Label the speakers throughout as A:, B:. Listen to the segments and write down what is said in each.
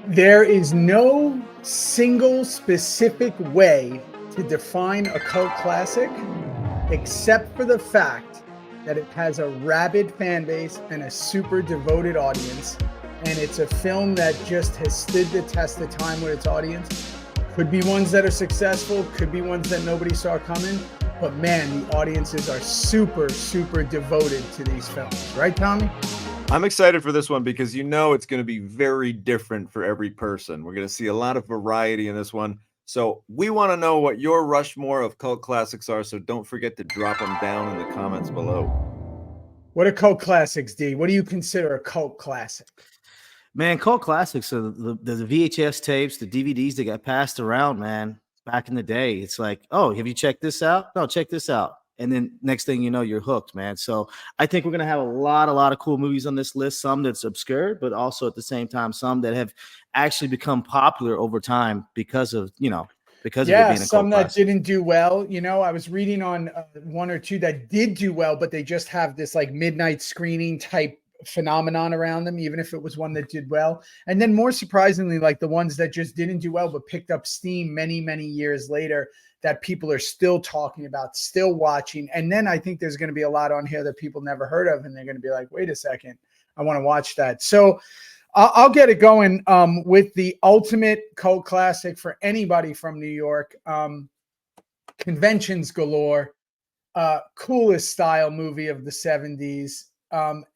A: There is no single specific way to define a cult classic except for the fact that it has a rabid fan base and a super devoted audience. And it's a film that just has stood the test of time with its audience. Could be ones that are successful, could be ones that nobody saw coming. But man, the audiences are super, super devoted to these films. Right, Tommy?
B: I'm excited for this one because it's going to be very different for every person. We're going to see a lot of variety in this one. So we want to know what your Rushmore of cult classics are. So don't forget to drop them down in the comments below.
A: What are cult classics, D? What do you consider a cult classic?
C: Man, cult classics are the VHS tapes, the DVDs that got passed around, man, back in the day. It's like, oh, have you checked this out? No, check this out. And then next thing you know, you're hooked, man. So I think we're going to have a lot of cool movies on this list, some that's obscure, but also at the same time, some that have actually become popular over time because of, because of it being a
A: some
C: cult
A: that
C: classic.
A: didn't do well. I was reading on one or two that did do well, but they just have this like midnight screening type phenomenon around them, even if it was one that did well. And then more surprisingly, like the ones that just didn't do well, but picked up steam many, many years later that people are still talking about, still watching. And then I think there's going to be a lot on here that people never heard of. And they're going to be like, wait a second, I want to watch that. So I'll get it going with the ultimate cult classic for anybody from New York. Conventions galore, coolest style movie of the 70s.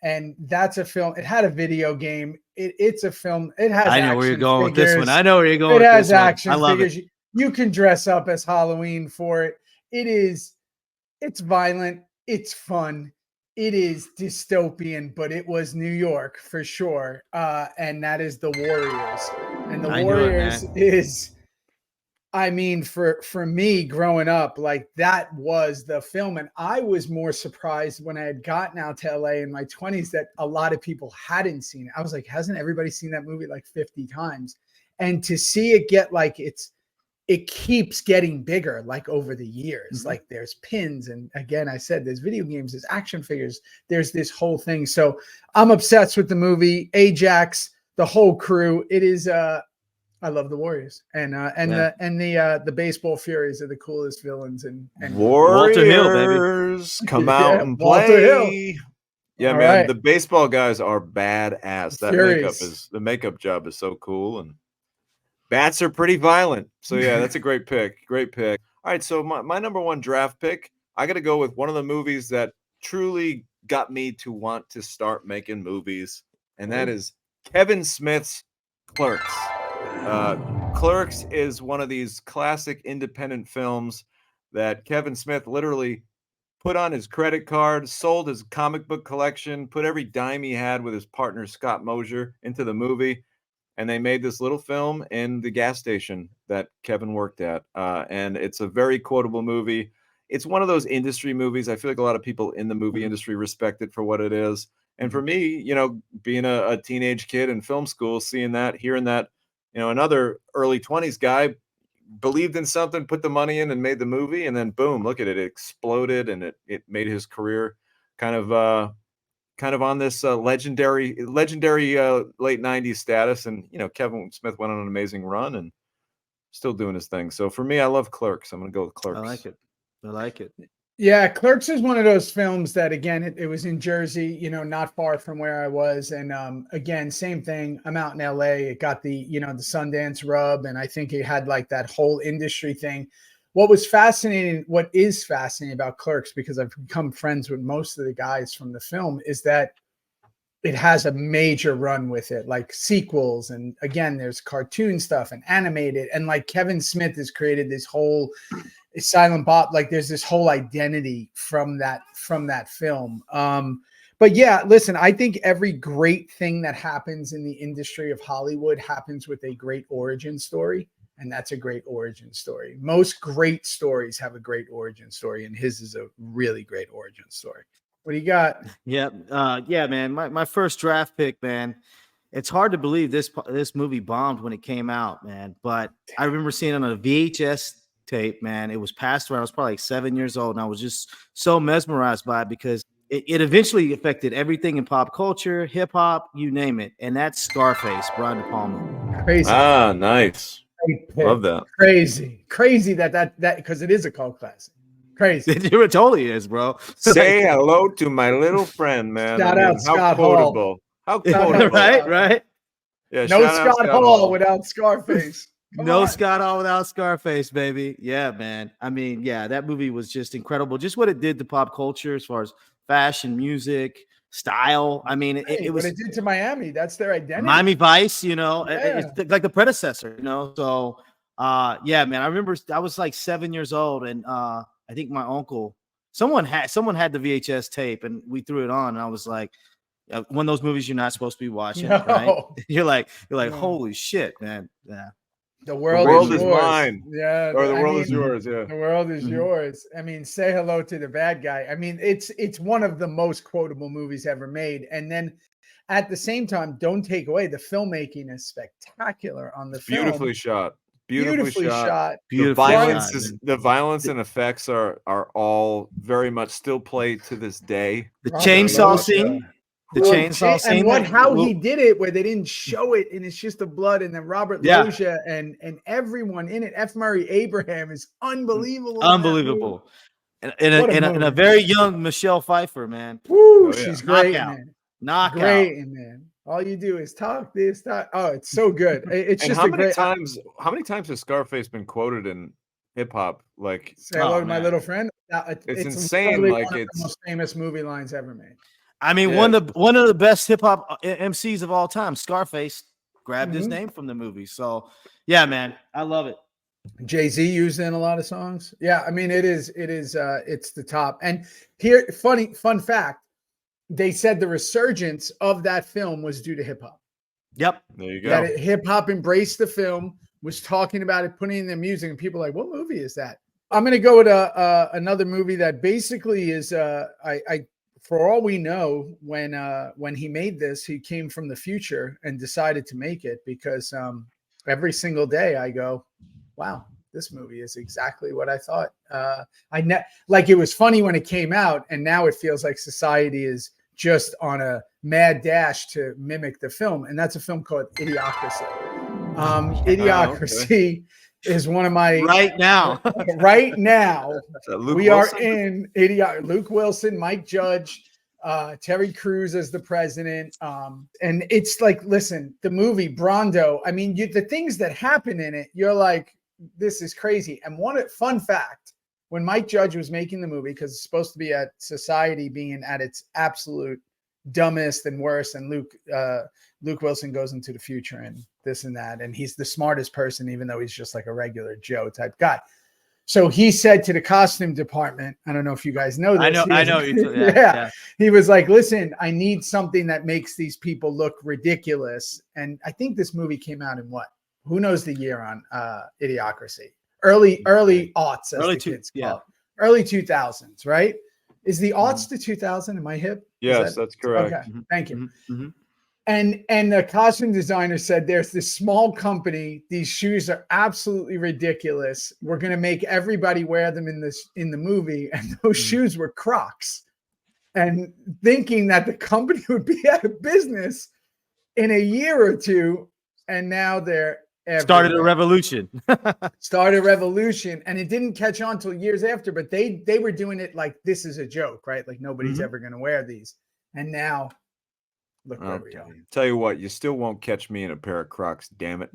A: And that's a film. It had a video game. It's a film. It has.
C: I know where you're going
A: figures.
C: with this one. I know where you're going.
A: It has action
C: I love
A: figures.
C: it.
A: You can dress up as Halloween for it. It's violent. It's fun. It is dystopian, but it was New York for sure. And that is The Warriors. And The Warriors is, I mean, for me growing up, like that was the film. And I was more surprised when I had gotten out to LA in my 20s that a lot of people hadn't seen it. I was like, hasn't everybody seen that movie like 50 times? And to see it get like it keeps getting bigger like over the years. Like there's pins. And again, I said, there's video games, there's action figures, there's this whole thing. So I'm obsessed with the movie. Ajax, the whole crew. It is, I love the Warriors and the baseball Furies are the coolest villains and
B: Warriors,
C: Walter Hill, baby.
B: come out and play.
A: Walter Hill.
B: Yeah,
A: All
B: man,
A: right.
B: the baseball guys are badass. That
A: Furies.
B: makeup job is so cool, and bats are pretty violent. So yeah, that's a great pick. Great pick. All right, so my number one draft pick, I got to go with one of the movies that truly got me to want to start making movies, and that is Kevin Smith's Clerks. Clerks is one of these classic independent films that Kevin Smith literally put on his credit card, sold his comic book collection, put every dime he had with his partner Scott Mosier into the movie. And they made this little film in the gas station that Kevin worked at. And it's a very quotable movie. It's one of those industry movies. I feel like a lot of people in the movie industry respect it for what it is. And for me, being a teenage kid in film school, seeing that, hearing that, another early 20s guy believed in something, put the money in and made the movie. And then boom, look at it. It exploded and it made his career kind of on this legendary late 90s status. And, Kevin Smith went on an amazing run and still doing his thing. So for me, I love Clerks. I'm going to go with Clerks.
C: I like it.
A: Yeah, Clerks is one of those films that, again, it was in Jersey, not far from where I was. And again, same thing. I'm out in LA. It got the, the Sundance rub. And I think it had like that whole industry thing. What is fascinating about Clerks, because I've become friends with most of the guys from the film, is that it has a major run with it, like sequels. And again, there's cartoon stuff and animated. And like Kevin Smith has created this whole Silent Bob, like there's this whole identity from that film. But yeah, listen, I think every great thing that happens in the industry of Hollywood happens with a great origin story. And that's a great origin story. Most great stories have a great origin story, and his is a really great origin story. What do you got?
C: Yeah, man. My first draft pick, man. It's hard to believe this movie bombed when it came out, man. But I remember seeing it on a VHS tape, man. It was passed around. I was probably like 7 years old, and I was just so mesmerized by it because it eventually affected everything in pop culture, hip hop, you name it. And that's Scarface, Brian De Palma.
A: Crazy.
B: Ah, nice.
A: Great pick.
B: Love that.
A: Crazy that because it is a cult classic. Crazy.
C: It totally is, bro.
B: Say hello to my little friend, man.
A: Shout out Scott
B: how
A: Hall.
B: quotable. How
A: Shout out
B: quotable.
C: right.
B: Yeah,
A: No
B: shout out
A: Scott Hall without Scarface. Come
C: No
A: on.
C: Scott Hall without Scarface, baby. Yeah, man. I mean, yeah, that movie was just incredible. Just what it did to pop culture as far as fashion, music, style. I mean, it was
A: what it did to Miami. That's their identity.
C: Miami Vice, you know,
A: Yeah.
C: it's like the predecessor, you know. So yeah, man. I remember I was like 7 years old, and I think my uncle, someone had the VHS tape, and we threw it on, and I was like, one of those movies you're not supposed to be watching, right?
A: No.
C: You're like,
A: No.
C: holy shit, man. Yeah.
A: The world,
B: is
A: yours.
B: mine.
A: Yeah.
B: Or the world is yours. Yeah.
A: The world is
C: Mhm.
A: yours. I mean, say hello to the bad guy. I mean, it's one of the most quotable movies ever made. And then at the same time, don't take away the filmmaking is spectacular on the film.
B: Beautifully shot.
A: Beautifully shot.
B: The
C: Beautifully
B: violence
C: shot, man.
B: the violence and effects are all very much still played to this day.
C: The
A: Robert
C: chainsaw
A: Loggia.
C: scene. The
A: Well,
C: chainsaw scene.
A: and how
C: Well,
A: he did it, where they didn't show it, and it's just the blood, and then Robert
C: Yeah.
A: Loggia and everyone in it. F. Murray Abraham is unbelievable. in that
C: unbelievable. And
A: What a
C: a
A: movie.
C: very young Michelle Pfeiffer, man.
A: movie. Woo,
B: Oh, yeah.
A: she's great,
C: Knockout.
A: man.
C: Knockout.
A: Great, man. All you do is talk this, talk. Oh, it's so good. It's
B: And
A: just
B: how
A: a
B: many
A: great.
B: times has Scarface been quoted in hip hop? Like
A: Say hello
C: Oh,
A: to my
C: man.
A: little friend.
B: It's insane,
A: literally
B: like,
A: one of
B: it's-
A: the most famous movie lines ever made.
C: I mean,
B: Yeah.
C: one of the best hip hop MCs of all time, Scarface, grabbed his
A: Mhm.
C: name from the movie. So yeah, man, I love it.
A: Jay-Z used it in a lot of songs. Yeah, I mean, it's the top. And here, fun fact, they said the resurgence of that film was due to hip hop.
C: Yep.
B: there you go.
A: That hip hop embraced the film, was talking about it, putting in their music, and people are like, what movie is that? I'm gonna go with another movie that basically is I for all we know, when he made this, he came from the future and decided to make it because every single day I go, wow, this movie is exactly what I thought. Like, it was funny when it came out, and now it feels like society is just on a mad dash to mimic the film, and that's a film called Idiocracy. Idiocracy is one of my
C: Right now.
A: right now.
B: Luke
A: We
B: Wilson?
A: are in Luke Wilson, Mike Judge, Terry Crews as the president. And it's like, listen, the movie Brando, I mean, the things that happen in it, you're like, this is crazy. And fun fact, when Mike Judge was making the movie, because it's supposed to be at society being at its absolute dumbest and worst, and Luke Wilson goes into the future and this and that, and he's the smartest person, even though he's just like a regular Joe type guy. So he said to the costume department, I don't know if you guys know this.
C: I know.
A: Yeah. He was like, listen, I need something that makes these people look ridiculous. And I think this movie came out in what? Who knows the year on Idiocracy? Early aughts, as the kids call it. Early 2000s, right? Is the aughts to 2000? Am I hip?
B: Yes, that's correct.
A: Okay, thank you.
C: Mm-hmm.
A: And the costume designer said, there's this small company. These shoes are absolutely ridiculous. We're going to make everybody wear them in the movie. And those shoes were Crocs. And thinking that the company would be out of business in a year or two. And now they're
C: Started a revolution.
A: Started a revolution. And it didn't catch on till years after, but they were doing it like, this is a joke, right? Like, nobody's ever going to wear these. And now, look where we are.
B: Tell you what, you still won't catch me in a pair of Crocs, damn it.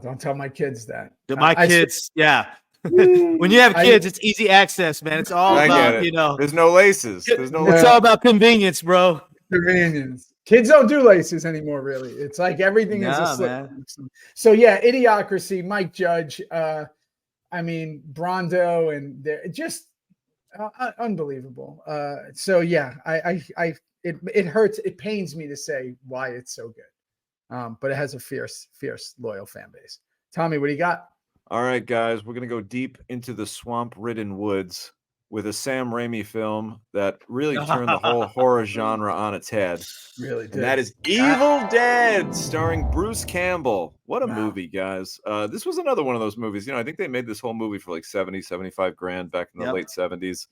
A: Don't tell my kids that.
C: My kids, yeah. When you have kids, it's easy access, man. It's all about,
B: there's no laces. There's no
C: It's all about convenience, bro.
A: Convenience. Kids don't do laces anymore, really. It's like everything is a slip. Man. So yeah, Idiocracy, Mike Judge, I mean, Brando, and they're just unbelievable. So yeah, it hurts. It pains me to say why it's so good. But it has a fierce, loyal fan base. Tommy, what do you got?
B: All right, guys, we're going to go deep into the swamp-ridden woods with a Sam Raimi film that really turned the whole horror genre on its head.
A: Really did.
B: And that is Evil Dead, starring Bruce Campbell. What a movie, guys. This was another one of those movies. I think they made this whole movie for like 75 grand back in the late 70s.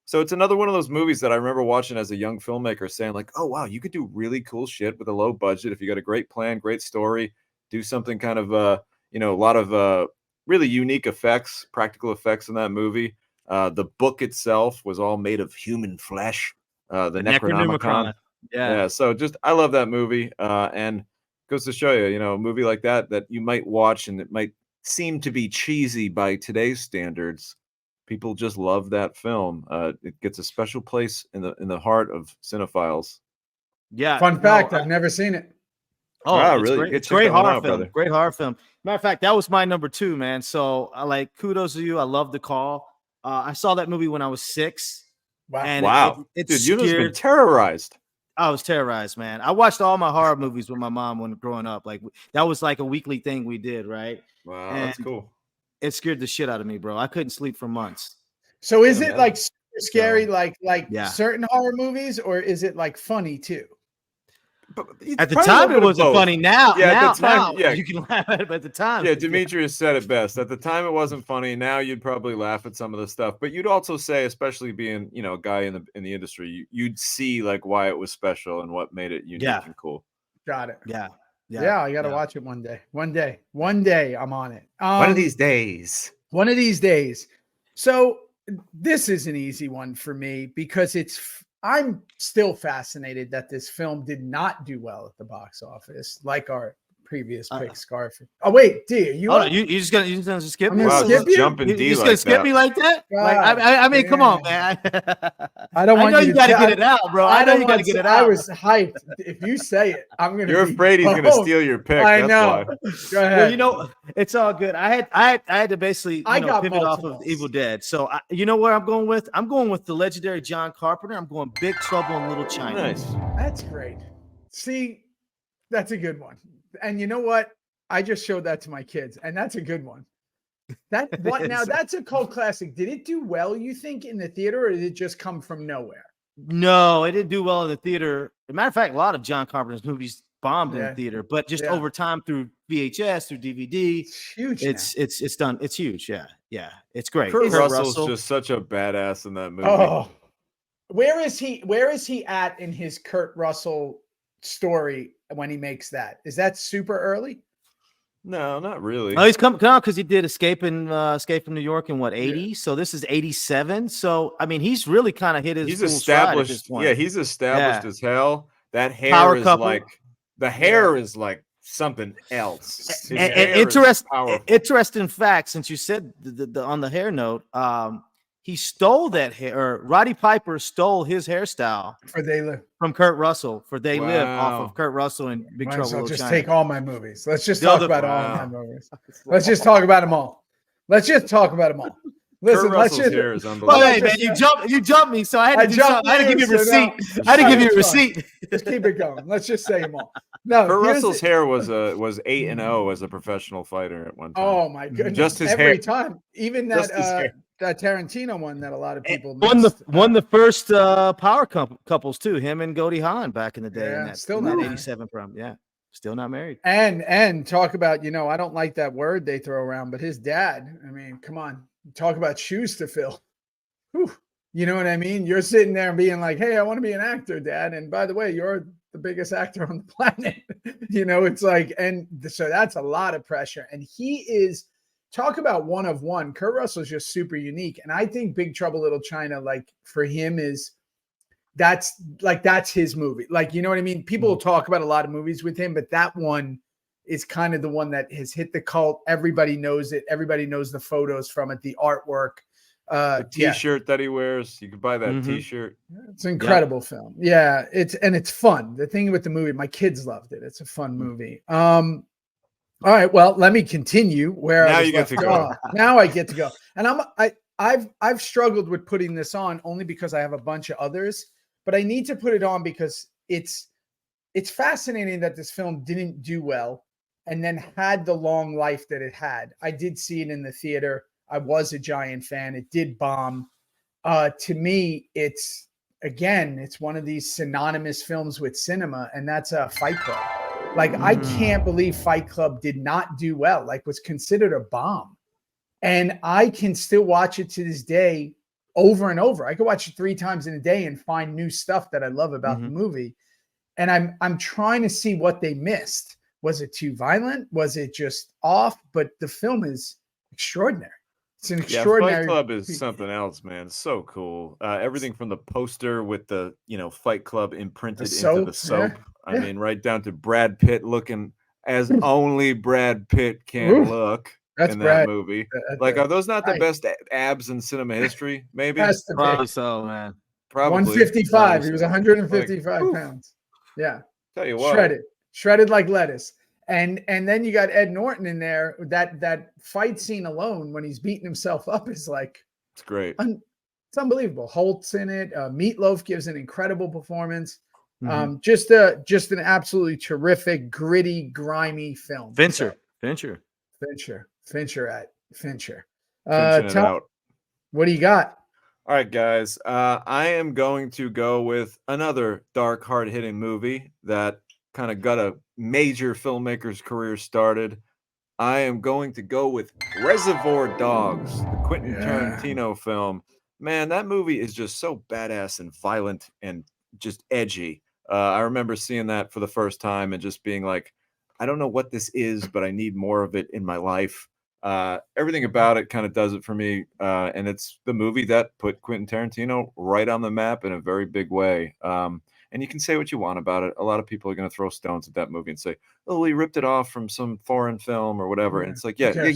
B: So it's another one of those movies that I remember watching as a young filmmaker saying like, oh, wow, you could do really cool shit with a low budget if you got a great plan, great story. do something kind of a lot of really unique effects, practical effects in that movie. The book itself was all made of human flesh. The Necronomicon. Yeah. So I love that movie. And goes to show you, a movie like that you might watch and it might seem to be cheesy by today's standards. People just love that film. It gets a special place in the heart of cinephiles.
C: Yeah.
A: Fun fact, I've never seen it.
C: Oh,
B: wow,
C: it's
B: really?
C: great. It's great horror film. Great horror film. Matter of fact, that was my number 2, man. So kudos to you. I love The Call. I saw that movie when I was 6.
A: Wow.
C: And
B: wow. Dude, you must have been terrorized.
C: I was terrorized, man. I watched all my horror movies with my mom when growing up. Like that was like a weekly thing we did, right?
B: Wow,
C: and
B: that's cool.
C: It scared the shit out of me, bro. I couldn't sleep for months.
A: So is it like super scary, like
C: yeah.
A: certain horror movies, or is it like funny too?
C: At the time, it wasn't funny. Now,
B: at the time,
C: you can laugh at it. But at the time,
B: yeah, Demetrius said it best. At the time, it wasn't funny. Now, you'd probably laugh at some of the stuff, but you'd also say, especially being a guy in the industry, you'd see like why it was special and what made it unique and cool.
A: Got it.
C: Yeah.
A: I got to watch it one day. One day, I'm on it.
B: One of these days.
A: One of these days. So this is an easy one for me because I'm still fascinated that this film did not do well at the box office, like our previous pick, Scarface. Oh wait, D, you
C: just gonna skip me?
B: Wow,
A: skip you?
B: Jumping D,
C: you just gonna skip me like that? I mean, come on, man.
A: I don't want
C: you gotta get it out, bro. I know you gotta get it out.
A: I was hyped. If you say it, I'm gonna.
B: You're afraid he's gonna steal your pick.
A: I know. Go ahead.
C: Well, it's all good. I had to basically pivot off of Evil Dead. So you know what I'm going with? I'm going with the legendary John Carpenter. I'm going Big Trouble in Little China.
B: Nice.
A: That's great. See, that's a good one. And you know what? I just showed that to my kids, and that's a good one. Now that's a cult classic. Did it do well, you think, in the theater, or did it just come from nowhere?
C: No, it didn't do well in the theater. As a matter of fact, a lot of John Carpenter's movies bombed in the theater, but just over time through VHS, through DVD,
A: it's huge.
C: It's done. It's huge. Yeah. It's great.
B: Kurt Russell's just such a badass in that movie.
A: Oh, where is he at in his Kurt Russell story when he makes that? Is that super early?
B: No, not really.
C: Oh, he's come out because he did Escape from New York in 80. Yeah. So this is 87. So I mean, he's really kind of hit his.
B: He's established. At this point. Yeah, he's established as hell. That hair
C: Power
B: is
C: couple.
B: Like the hair is like something else.
C: Interesting fact. Since you said the on the hair note, he stole that hair. Or Roddy Piper stole his hairstyle
A: for They Live
C: from Kurt Russell for They Live off of Kurt Russell and Big Trouble in Little China.
A: Take all my movies. Let's just talk about all my movies. Let's just talk about them all. Listen,
B: Kurt Russell's hair is unbelievable.
C: Well, hey, man, you jumped me, so I had to do something. I had to give you a receipt. I had to give you a receipt.
A: Just keep it going. Let's just say them all. No,
B: Kurt Russell's hair was 8-0 as a professional fighter at one time.
A: Oh my goodness!
B: Just his
A: every
B: hair.
A: time, even that Tarantino one that a lot of people
C: won the first power couples too. Him and Goldie Hawn back in the day.
A: Yeah,
C: in that,
A: still
C: in
A: not
C: that 87 prom. Yeah, still not married.
A: And talk about I don't like that word they throw around, but his dad. I mean, come on, talk about shoes to fill. Whew. You know what I mean? You're sitting there being like, "Hey, I want to be an actor, Dad." And by the way, you're the biggest actor on the planet. It's like, and so that's a lot of pressure. And he is. Talk about one of one. Kurt Russell's just super unique. And I think Big Trouble Little China, like for him that's his movie. Like, you know what I mean? People will talk about a lot of movies with him, but that one is kind of the one that has hit the cult. Everybody knows it. Everybody knows the photos from it, the artwork.
B: The t-shirt that he wears. You could buy that t-shirt.
A: It's an incredible film. Yeah. It's fun. The thing with the movie, my kids loved it. It's a fun movie. All right, well, let me continue where
B: now
A: I was
B: you get to go.
A: Off. Now I get to go, and I've struggled with putting this on only because I have a bunch of others, but I need to put it on because it's fascinating that this film didn't do well and then had the long life that it had. I did see it in the theater. I was a giant fan. It did bomb. To me, it's one of these synonymous films with cinema, and that's a Fight Club. Like, I can't believe Fight Club did not do well, like was considered a bomb. And I can still watch it to this day over and over. I could watch it 3 times in a day and find new stuff that I love about the movie. And I'm trying to see what they missed. Was it too violent? Was it just off? But the film is extraordinary. It's an
B: Yeah, Fight
A: extraordinary.
B: Club is something else, man. So cool. Everything from the poster with the, Fight Club imprinted into the soap. I
A: Yeah.
B: mean, right down to Brad Pitt looking as only Brad Pitt can
A: Oof,
B: look
A: that's
B: in that
A: Brad.
B: movie. Like, are those not the best abs in cinema history? Maybe.
A: Has to be.
C: Probably so, man.
B: Probably.
A: 155. He was
C: so.
A: 155
B: Like,
A: pounds. Yeah.
B: Tell you what.
A: Shredded like lettuce. And then you got Ed Norton in there. That fight scene alone when he's beating himself up is like,
B: it's great.
A: It's unbelievable. Holt's in it. Meatloaf gives an incredible performance.
C: Mm-hmm.
A: Just an absolutely terrific, gritty, grimy film.
C: Fincher.
A: Fincher.
B: Finching it
A: Tom,
B: out.
A: what do you got?
B: All right, guys. I am going to go with another dark, hard-hitting movie that kind of got a major filmmaker's career started. I am going to go with Reservoir Dogs, the Quentin Tarantino film. Man, that movie is just so badass and violent and just edgy. I remember seeing that for the first time and just being like, I don't know what this is, but I need more of it in my life. Everything about it kind of does it for me. And it's the movie that put Quentin Tarantino right on the map in a very big way. And you can say what you want about it. A lot of people are going to throw stones at that movie and say, "Oh, he ripped it off from some foreign film or whatever." And it's like, yeah,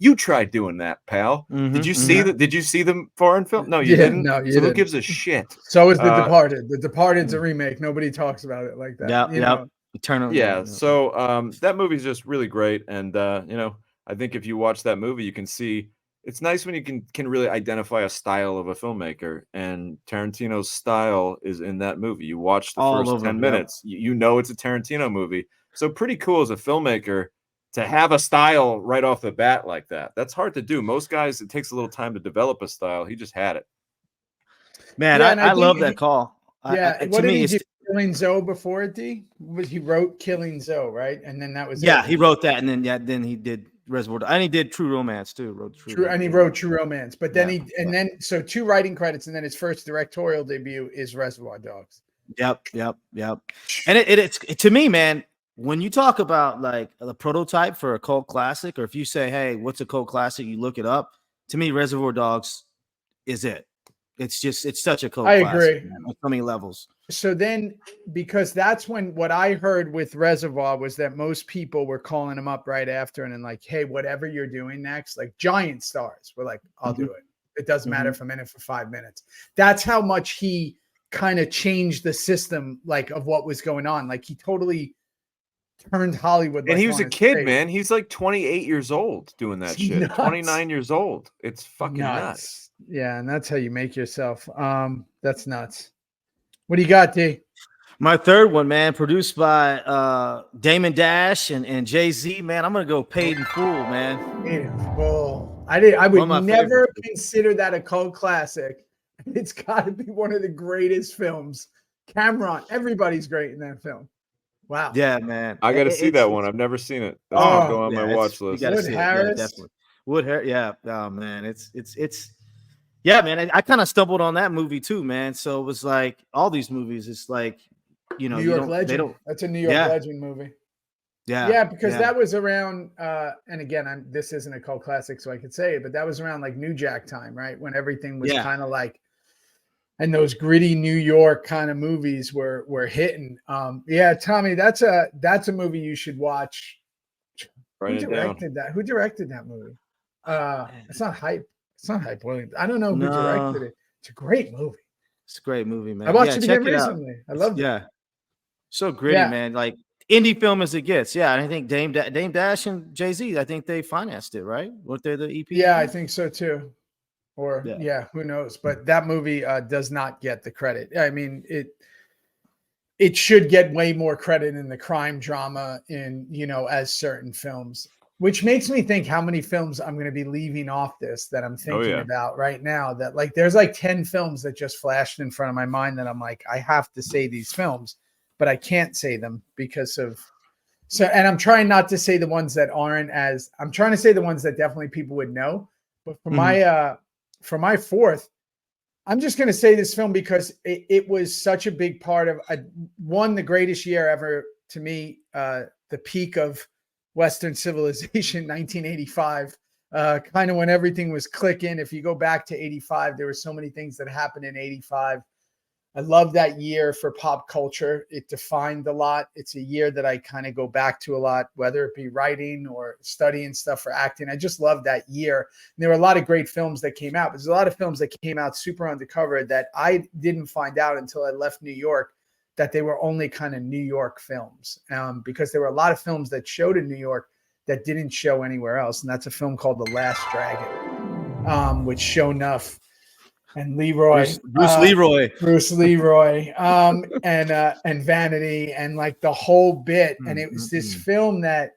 B: you tried doing that, pal.
C: Mm-hmm,
B: Did you see that? Did you see the foreign film? No, you didn't.
A: No, you
B: so
A: didn't.
B: Who gives a shit?
A: So is The Departed. The Departed's a remake. Nobody talks about it like that.
C: Yep. Eternal.
B: Yeah. So that movie's just really great, and I think if you watch that movie, you can see. It's nice when you can really identify a style of a filmmaker, and Tarantino's style is in that movie. You watch the first 10 minutes, you know it's a Tarantino movie. So pretty cool as a filmmaker to have a style right off the bat like that. That's hard to do. Most guys, it takes a little time to develop a style. He just had it.
C: Man, I love that call.
A: Yeah. What did he do? Killing Zoe before it, D? He wrote Killing Zoe, right? And then that was
C: it. He wrote that, and then he did Reservoir Dogs. And he did True Romance too.
A: He wrote True Romance. But then so 2 writing credits, and then his first directorial debut is Reservoir Dogs.
C: Yep. And it's to me, man, when you talk about like the prototype for a cult classic, or if you say, hey, what's a cult classic, you look it up. To me, Reservoir Dogs is it. It's such a cult classic.
A: I agree.
C: Man, on so many levels.
A: So then, because that's when what I heard with Reservoir was that most people were calling him up right after and then like, hey, whatever you're doing next, like giant stars were like, I'll do it. It doesn't matter if I'm in it for 5 minutes. That's how much he kind of changed the system, like of what was going on. Like he totally turned Hollywood.
B: And he was a kid, man. He's like 28 years old doing that shit. Nuts. 29 years old. It's fucking nuts.
A: Yeah, and that's how you make yourself. That's nuts. What do you got, D?
C: My third one, man, produced by Damon Dash and Jay-Z, man. I'm gonna go Paid in Full, man.
A: Paid in Full. I would never consider that a cult classic. It's got to be one of the greatest films. Cameron, everybody's great in that film. Wow.
C: Yeah, man.
B: I got to see that one. I've never seen it. That's gonna go on my watch list.
A: Wood Harris.
C: Yeah, definitely. Wood Harris. Yeah. Oh man, it's. Yeah, man. I kind of stumbled on that movie too, man. So it was like all these movies. It's like, New
A: York Legend. That's a New York Legend movie.
C: Yeah,
A: because that was around. And again, this isn't a cult classic, so I could say it, but that was around like New Jack time, right? When everything was kind of like, and those gritty New York kind of movies were hitting. Tommy, that's a movie you should watch. Who directed that movie? It's not Hype. It's not Hype Williams. I don't know who directed it. It's a great movie.
C: It's a great movie, man.
A: I watched it again recently. I loved it.
C: Yeah. So gritty, man. Like indie film as it gets. Yeah. And I think Dame Dash and Jay-Z, I think they financed it, right? Weren't they the EP?
A: Yeah, I think so too. Or who knows? But that movie does not get the credit. I mean, it should get way more credit in the crime drama as certain films. Which makes me think how many films I'm going to be leaving off this that I'm thinking about right now. That like there's like 10 films that just flashed in front of my mind that I'm like, I have to say these films, but I can't say them because of and I'm trying not to say the ones that aren't as I'm trying to say the ones that definitely people would know. But for my fourth, I'm just going to say this film because it was such a big part of the greatest year ever to me. the peak of Western civilization, 1985, kind of when everything was clicking. If you go back to 85, there were so many things that happened in 85. I love that year for pop culture. It defined a lot. It's a year that I kind of go back to a lot, whether it be writing or studying stuff for acting. I just love that year. And there were a lot of great films that came out. There's a lot of films that came out super undercover that I didn't find out until I left New York, that they were only kind of New York films, because there were a lot of films that showed in New York that didn't show anywhere else. And that's a film called The Last Dragon, which Shonuff and Leroy, Bruce Leroy, and Vanity, and like the whole bit. And it was this film that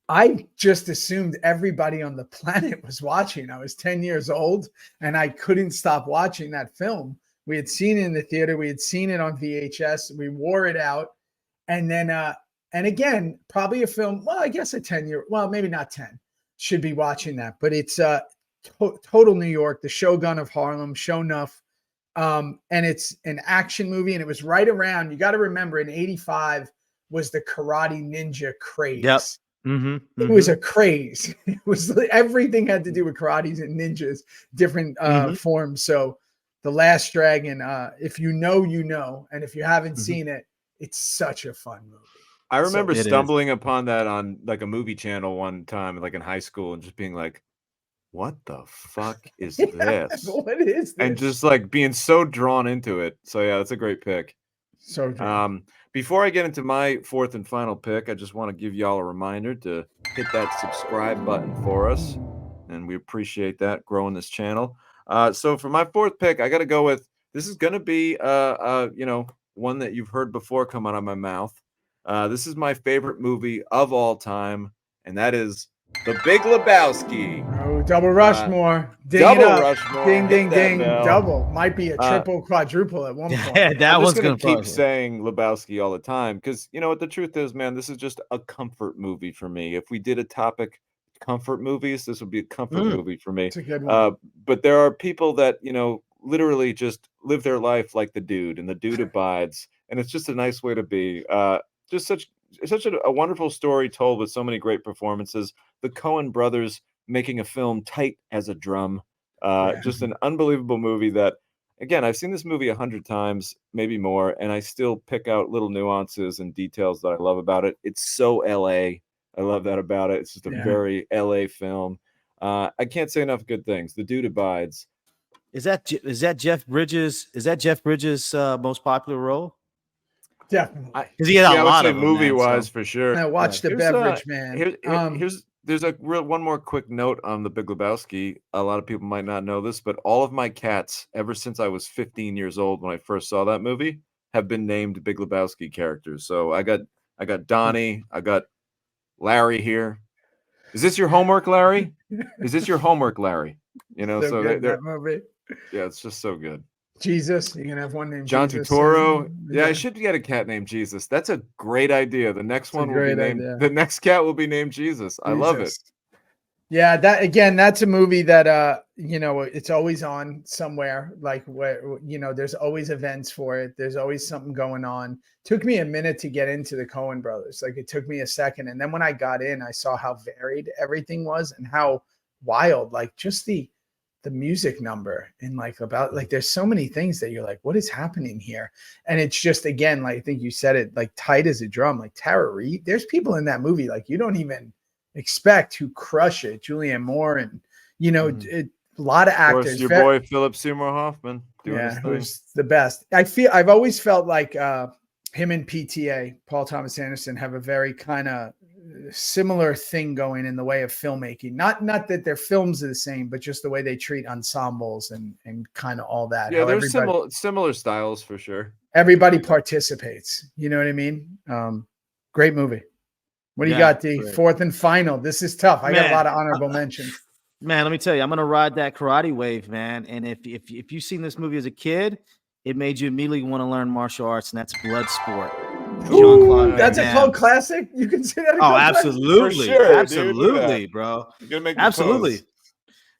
A: I just assumed everybody on the planet was watching. I was 10 years old and I couldn't stop watching that film. We had seen it in the theater. We had seen it on VHS. We wore it out. And then, and again, probably a film, well, I guess a 10-year, well, maybe not 10, should be watching that. But it's total New York, the Shogun of Harlem, Shonuff. And it's an action movie. And it was right around, you got to remember, in 85 was the Karate Ninja craze.
C: Yep.
A: It was a craze. It was, everything had to do with karates and ninjas, different forms. So The Last Dragon, if you know, you know. And if you haven't seen it, it's such a fun movie.
B: I remember stumbling upon that on like a movie channel one time, like in high school, and just being like, what the fuck is this?
A: What is this?
B: And just like being so drawn into it. So yeah, that's a great pick.
A: So true.
B: Before I get into my fourth and final pick, I just want to give y'all a reminder to hit that subscribe button for us. And we appreciate that, growing this channel. So for my fourth pick, I got to go with, this is going to be, you know, one that you've heard before come out of my mouth. This is my favorite movie of all time, and that is The Big Lebowski.
A: Oh, double Rushmore.
B: Double Rushmore.
A: Ding, ding, ding. Double. Might be a triple, quadruple at one point.
C: Yeah, that one's
B: going to keep saying Lebowski all the time because, you know what the truth is, man, this is just a comfort movie for me. If we did a topic, comfort movies, this would be a comfort movie for me.
A: It's a good one.
B: But there are people that, you know, literally just live their life like the dude, and the dude abides. And it's just a nice way to be. Just such a wonderful story told with so many great performances. The Coen brothers making a film tight as a drum. Just an unbelievable movie that, again, I've seen this movie 100 times, maybe more, and I still pick out little nuances and details that I love about it. It's so LA. I love that about it. It's just a very LA film. I can't say enough good things. The dude abides.
C: Is that Jeff Bridges? Is that Jeff Bridges' most popular role?
A: Definitely,
C: because he had a lot of
B: movie-wise for sure.
A: I watched The Beverage Man.
B: There's one more quick note on The Big Lebowski. A lot of people might not know this, but all of my cats, ever since I was 15 years old when I first saw that movie, have been named Big Lebowski characters. So I got Donnie, I got Larry here. Is this your homework, Larry? Is this your homework, Larry? You know, so
A: that movie.
B: Yeah, it's just so good.
A: Jesus, you can have one named
B: John
A: Jesus.
B: Turturro. Yeah, I should get a cat named Jesus. That's a great idea. The next one will be named. The next cat will be named Jesus. I love it.
A: Yeah, that's a movie that you know, it's always on somewhere. Like where, you know, there's always events for it. There's always something going on. Took me a minute to get into the Coen brothers. Like it took me a second, and then when I got in, I saw how varied everything was and how wild. Like just the music number and like there's so many things that you're like, what is happening here? And it's just, again, like I think you said it, like tight as a drum. Like Tara Reid, there's people in that movie like you don't even expect who crush it. Julianne Moore, and you know, a lot of actors.
B: Of course, your boy Philip Seymour Hoffman.
A: Who's the best. I've always felt like him and PTA, Paul Thomas Anderson, have a very kind of similar thing going in the way of filmmaking. Not that their films are the same, but just the way they treat ensembles and kind of all that.
B: Yeah, there's similar styles for sure.
A: Everybody participates. You know what I mean? Great movie. What do you got, D? Great. Fourth and final. This is tough. I got a lot of honorable mentions.
C: Man, let me tell you, I'm gonna ride that karate wave, man. And if you've seen this movie as a kid, it made you immediately want to learn martial arts, and that's Bloodsport.
A: Ooh, that's a cult classic. You consider that a cult
C: absolutely,
B: sure,
C: absolutely,
B: dude,
C: bro.
B: Absolutely.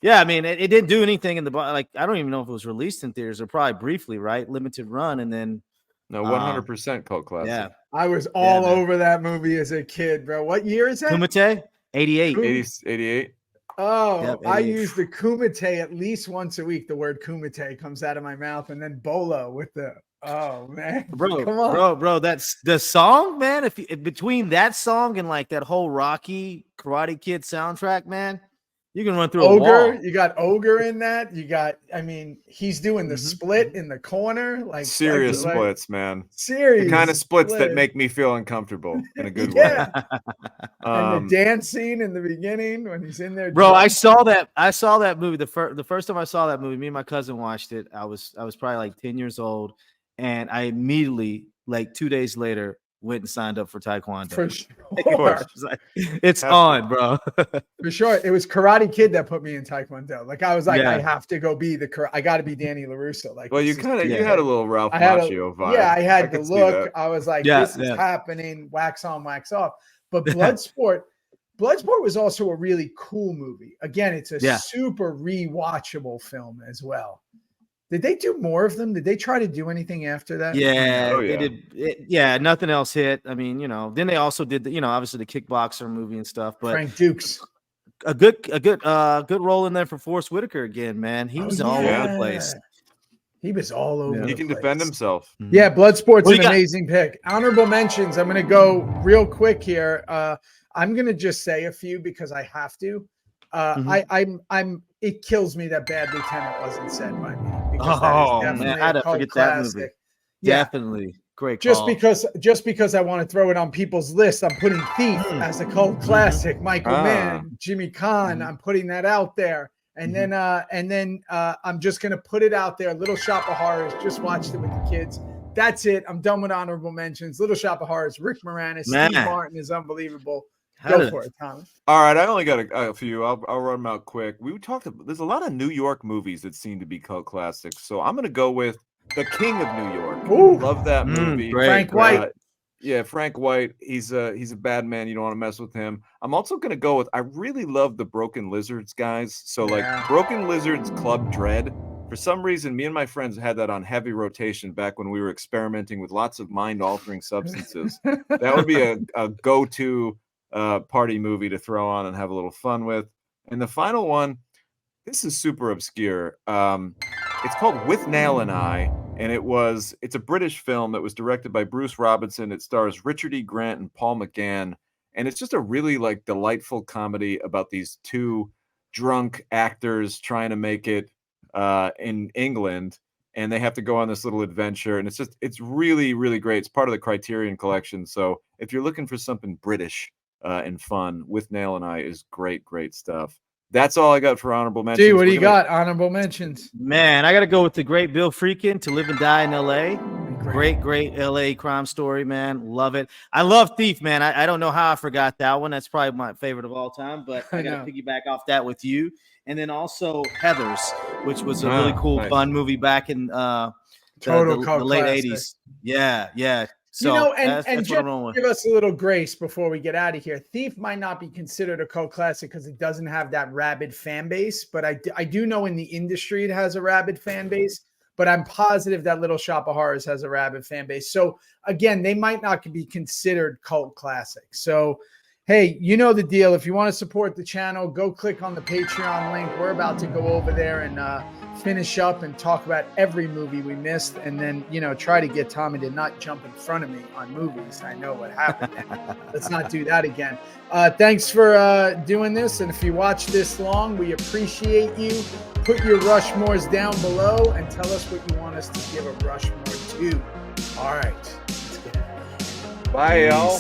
C: Yeah, I mean, it didn't do anything in the like. I don't even know if it was released in theaters or probably briefly, right? Limited run, and then
B: No, 100% cult classic.
C: Yeah.
A: I was all
C: man.
A: over that movie as a kid, bro. What year is that?
C: Kumite, 88.
B: 88.
A: Oh,
C: Yep,
A: I
C: 88.
A: use the kumite at least once a week. The word kumite comes out of my mouth, and then bolo with the man, come on,
C: bro. That's the song, man. If between that song and like that whole Rocky Karate Kid soundtrack, man, you can run through a
A: Ogre.
C: wall.
A: You got Ogre in that. You got. I mean, he's doing the
C: Mhm,
A: split in the corner, like
B: Serious
A: like,
B: splits, man.
A: Serious,
B: The kind of splits that
A: split.
B: make me feel uncomfortable in a good
A: Yeah.
B: way.
A: And the dance scene in the beginning when he's in there.
C: Bro, I saw that movie the first time I saw that movie. Me and my cousin watched it. I was probably like 10 years old, and I immediately, like 2 days later, went and signed up for Taekwondo.
A: For sure.
C: It's on, bro.
A: For sure. It was Karate Kid that put me in Taekwondo. Like I was like,
C: Yeah.
A: I have to go be I got to be Danny LaRusso. Like,
B: well, you
A: this is
B: kind of
A: too
B: you
A: good.
B: had a little Ralph
A: I had
B: Macchio vibe.
A: Yeah, I had the
B: could see
A: look.
B: that.
A: I was like,
C: Yeah,
A: this is happening. Wax on, wax off. But Bloodsport was also a really cool movie. Again, it's a super rewatchable film as well. Did they do more of them? Did they try to do anything after that?
C: Yeah,
B: Oh, yeah.
C: they did. Nothing else hit. I mean, then they also did obviously the Kickboxer movie and stuff. But
A: Frank Dukes.
C: a good role in there for Forrest Whitaker again, man. He was all over the place.
A: He was all over.
B: He
A: the
B: can
A: place.
B: defend himself.
A: Yeah, Bloodsport's
C: What do
A: an
C: you got?
A: amazing pick. Honorable mentions. I'm going to go real quick here. I'm going to just say a few because I have to. It kills me that Bad Lieutenant wasn't said by me. Because that is
C: man, I'd forget that movie.
A: Yeah.
C: Definitely great.
A: Just
C: call.
A: because I want to throw it on people's list, I'm putting Thief as a cult classic. Michael Mann, Jimmy Kahn. I'm putting that out there. And then I'm just gonna put it out there. Little Shop of Horrors. Just watched it with the kids. That's it. I'm done with honorable mentions. Little Shop of Horrors. Rick Moranis. Steve Martin is unbelievable. Go for it, Thomas.
B: All right, I only got a few. I'll run them out quick. We talked about there's a lot of New York movies that seem to be cult classics, so I'm gonna go with The King of New York.
A: Ooh.
B: Love that movie.
A: Frank White.
B: Yeah, Frank White. He's a bad man. You don't want to mess with him. I'm also gonna go with. I really love the Broken Lizards guys. So like Broken Lizards Club Dread. For some reason, me and my friends had that on heavy rotation back when we were experimenting with lots of mind-altering substances. That would be a go-to party movie to throw on and have a little fun with. And the final one, this is super obscure. It's called Withnail and I, and it's a British film that was directed by Bruce Robinson. It stars Richard E. Grant and Paul McGann, and it's just a really like delightful comedy about these two drunk actors trying to make it in England, and they have to go on this little adventure, and it's really, really great. It's part of the Criterion Collection, so if you're looking for something British and fun, Withnail and I is great stuff. That's all I got for honorable mentions.
A: Gee, what do you got? Honorable mentions.
C: Man, I got to go with the great Bill Friedkin, To Live and Die in L.A. Great L.A. crime story, man. Love it. I love Thief, man. I don't know how I forgot that one. That's probably my favorite of all time, but I got to piggyback off that with you. And then also Heathers, which was a really cool, fun movie back in the late 80s. Yeah. So
A: and just give us a little grace before we get out of here. Thief might not be considered a cult classic because it doesn't have that rabid fan base, but I do know in the industry it has a rabid fan base. But I'm positive that Little Shop of Horrors has a rabid fan base. So again, they might not be considered cult classics. So hey, you know the deal. If you want to support the channel, go click on the Patreon link. We're about to go over there and finish up and talk about every movie we missed, and then try to get Tommy to not jump in front of me on movies. I know what happened. Let's not do that again. Thanks for doing this, and if you watch this long, we appreciate you. Put your Rushmores down below and tell us what you want us to give a Rushmore to. All right. Let's get it.
B: Bye, y'all.